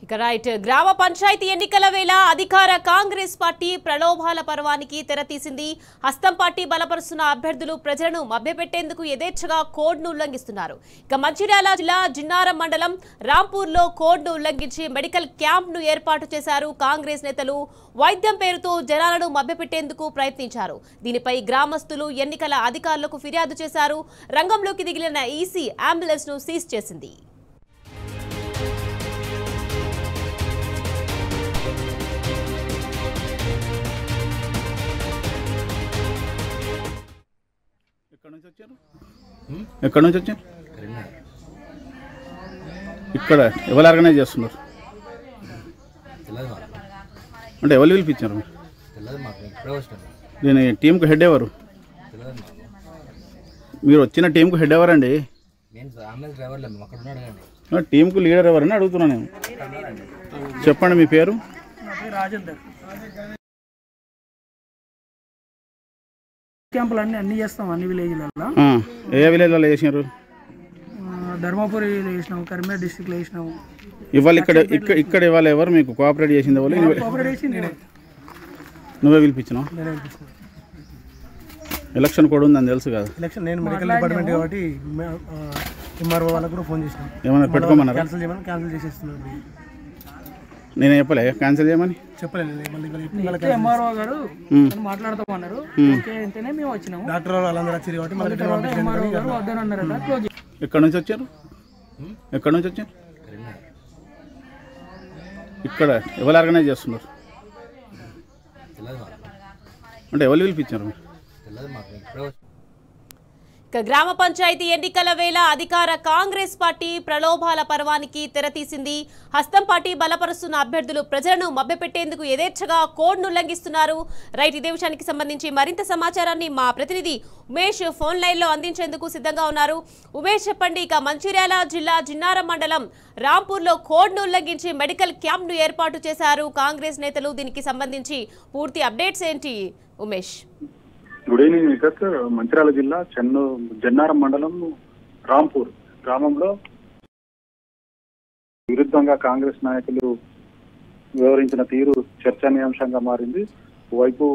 ఇక రైట్ గ్రామ పంచాయతీ ఎన్నికల వేళ అధికార కాంగ్రెస్ పార్టీ ప్రలోభాల పర్వానికి తెరతీసింది. హస్తం పార్టీ బలపరుస్తున్న అభ్యర్థులు ప్రజలను మభ్యపెట్టేందుకు యథేచ్ఛగా కోడ్ను ఉల్లంఘిస్తున్నారు. ఇక మంచిర్యాల జిల్లా జిన్నారం మండలం రాంపూర్లో కోడ్ను ఉల్లంఘించి మెడికల్ క్యాంప్ను ఏర్పాటు చేశారు. కాంగ్రెస్ నేతలు వైద్యం పేరుతో జనాలను మభ్యపెట్టేందుకు ప్రయత్నించారు. దీనిపై గ్రామస్తులు ఎన్నికల అధికారులకు ఫిర్యాదు చేశారు. రంగంలోకి దిగిన ఈసీ అంబులెన్స్ ను సీజ్ చేసింది. ఎక్కడి నుంచి వచ్చారు? ఇక్కడ ఎవరు ఆర్గనైజ్ చేస్తున్నారు అంటే ఎవరు పిలిపించారు? దీని టీంకు హెడ్ ఎవరు? మీరు వచ్చిన టీంకు హెడ్ ఎవరండి? టీంకు లీడర్ ఎవరని అడుగుతున్నాను నేను. చెప్పండి మీ పేరు. క్యాంపులు అన్ని చేస్తాం, అన్ని విలేజ్లలో. ఏ విలేజ్లలో చేసినారు? ధర్మపురి చేసినాము, కరీంనగర్ డిస్ట్రిక్ట్లో చేసినాము. ఇవాళ ఇక్కడ ఇవాళ ఎవరు మీకు కోఆపరేట్ చేసింది? నువ్వే పిలిపించినావు? ఎలక్షన్ కోడ్ ఉందని తెలుసు కదా. ఎలక్షన్ నేను మెడికల్ డిపార్ట్మెంట్ కాబట్టి ఎంఆర్ఓ వాళ్ళకు కూడా ఫోన్ చేసినాం. ఏమన్నా పెట్టుకోమన్నారా? క్యాన్సిల్ చేయమని క్యాన్సిల్ చేసేస్తున్నాను. నేను చెప్పలే క్యాన్సిల్ చేయమని. చెప్పలేదు. ఎంఆర్ఓ గారు మాట్లాడతామన్నారు. అంటేనే మేము వచ్చినాము. డాక్టర్ వాళ్ళందరూ వచ్చారు కాబట్టి వద్దనన్నారు. ఎక్కడి నుంచి వచ్చారు? ఎక్కడి నుంచి వచ్చారు? ఇక్కడ ఎవరు ఆర్గనైజ్ చేస్తున్నారు అంటే ఎవరు పిలిపించారు? ఇక గ్రామ పంచాయతీ ఎన్నికల వేళ అధికార కాంగ్రెస్ పార్టీ ప్రలోభాల పర్వానికి తెరతీసింది. హస్తం పార్టీ బలపరుస్తున్న అభ్యర్థులు ప్రజలను మభ్యపెట్టేందుకు యథేచ్ఛగా కోడ్ను ఉల్లంఘిస్తున్నారు. రైట్, ఇదే విషయానికి సంబంధించి మరింత సమాచారాన్ని మా ప్రతినిధి ఉమేష్ ఫోన్ లైన్లో అందించేందుకు సిద్ధంగా ఉన్నారు. ఉమేష్, చెప్పండి. ఇక మంచిర్యాల జిల్లా జిన్నారం మండలం రాంపూర్లో కోడ్ను ఉల్లంఘించి మెడికల్ క్యాంప్ను ఏర్పాటు చేశారు కాంగ్రెస్ నేతలు. దీనికి సంబంధించి పూర్తి అప్డేట్స్ ఏంటి ఉమేష్? గుడ్ ఈవినింగ్ వికత్. మంచిర్యాల జిల్లా జన్నారం మండలం రాంపూర్ గ్రామంలో విరుద్ధంగా కాంగ్రెస్ నాయకులు వివరించిన తీరు చర్చనీయాంశంగా మారింది. ఓవైపు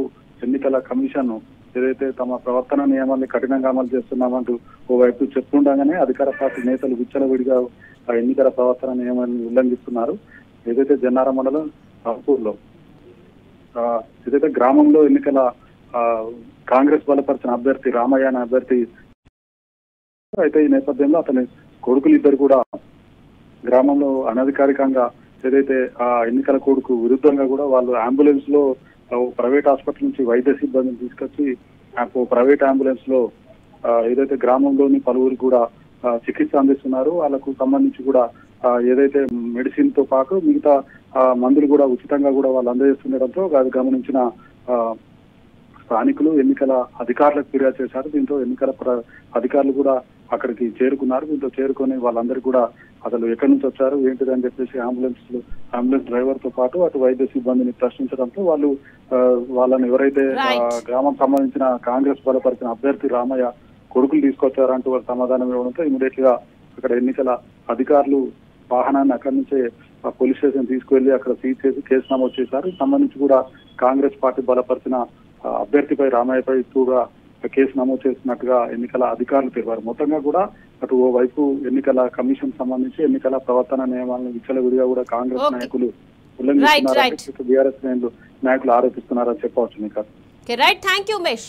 ఎన్నికల కమిషన్ ఏదైతే తమ ప్రవర్తన నియమాల్ని కఠినంగా అమలు చేస్తున్నామంటూ ఓవైపు చెప్తుండగానే అధికార పార్టీ నేతలు విచ్చలవిడిగా ఆ ఎన్నికల ప్రవర్తన నియమాన్ని ఉల్లంఘిస్తున్నారు. ఏదైతే జన్నారం మండలం రాంపూర్లో ఏదైతే గ్రామంలో ఎన్నికల కాంగ్రెస్ బలపరిచిన అభ్యర్థి రామయ్య అనే అభ్యర్థి అయితే ఈ నేపథ్యంలో అతని కొడుకులు ఇద్దరు కూడా గ్రామంలో అనధికారికంగా ఏదైతే ఆ ఎన్నికల కోడ్కు విరుద్ధంగా కూడా వాళ్ళు అంబులెన్స్ లో ప్రైవేట్ హాస్పిటల్ నుంచి వైద్య సిబ్బందిని తీసుకొచ్చి ప్రైవేట్ అంబులెన్స్ లో ఏదైతే గ్రామంలోని పలువురు కూడా చికిత్స అందిస్తున్నారు. వాళ్ళకు సంబంధించి కూడా ఏదైతే మెడిసిన్ తో పాటు మిగతా మందులు కూడా ఉచితంగా కూడా వాళ్ళు అందజేస్తుండటంతో అది గమనించిన స్థానికులు ఎన్నికల అధికారులకు ఫిర్యాదు చేశారు. దీంతో ఎన్నికల అధికారులు కూడా అక్కడికి చేరుకున్నారు. దీంతో చేరుకొని వాళ్ళందరూ కూడా అసలు ఎక్కడి నుంచి వచ్చారు ఏంటిది అని చెప్పేసి అంబులెన్స్ డ్రైవర్ తో పాటు అటు వైద్య సిబ్బందిని ప్రశ్నించడంతో వాళ్ళని ఎవరైతే గ్రామం సంబంధించిన కాంగ్రెస్ బలపరిచిన అభ్యర్థి రామయ్య కొడుకులు తీసుకొచ్చారంటూ వాళ్ళు సమాధానం ఇవ్వడంతో ఇమీడియట్ గా అక్కడ ఎన్నికల అధికారులు వాహనాన్ని అక్కడి నుంచే పోలీస్ స్టేషన్ తీసుకువెళ్లి అక్కడ సీజ్ చేసి కేసు నమోదు చేశారు. సంబంధించి కూడా కాంగ్రెస్ పార్టీ బలపరిచిన అభ్యర్థిపై రామయ్యపై కూడా కేసు నమోదు చేసినట్టుగా ఎన్నికల అధికారులు తెలిపారు. మొత్తంగా కూడా అటు ఓవైపు ఎన్నికల కమిషన్ సంబంధించి ఎన్నికల ప్రవర్తన నియమాలను విచ్చలవిడిగా కూడా కాంగ్రెస్ నాయకులు ఉల్లంఘిస్తున్నారని బీఆర్ఎస్ నాయకులు ఆరోపిస్తున్నారని చెప్పవచ్చు. Right, thank you Umesh.